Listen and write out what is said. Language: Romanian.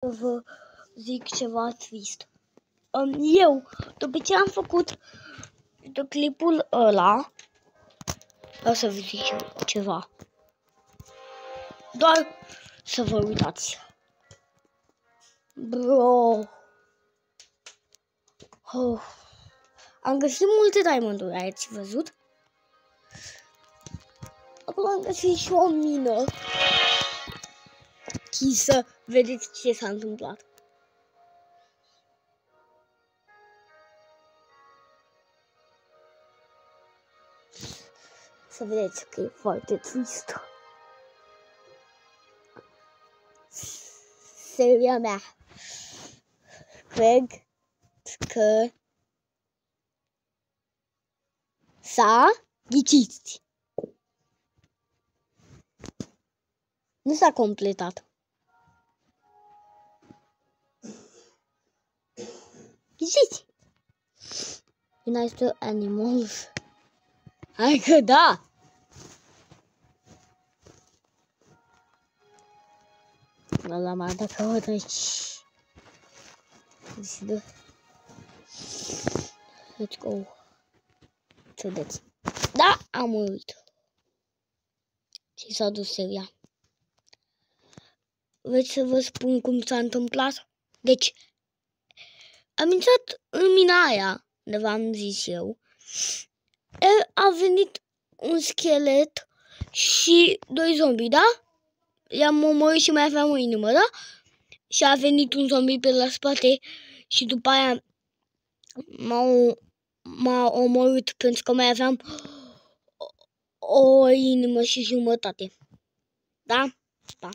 Să vă zic ceva trist. Eu, după ce am făcut clipul ăla, o să vă zic ceva. Doar să vă uitați. Bro. Oh. Am găsit multe diamonduri, ați văzut? Acum am găsit și o mină. Și să vedeți ce s-a întâmplat. Să vedeți că e foarte trist. Seria mea. Cred că s-a ghicit. Nu s-a completat. Ghiciți! Nice animals. Hai că da! La mă dacă văd aici. Let's go. Vedeți. Da, am uit. Și s-a dus seria. Vreți să vă spun cum s-a întâmplat? Deci, am intrat în mina aia, de v-am zis eu. A venit un schelet și 2 zombi, da? I-am omorât și mai aveam o inimă, da? Și a venit un zombie pe la spate și după aia m-a omorât pentru că mai aveam o inimă și jumătate. Da? Da.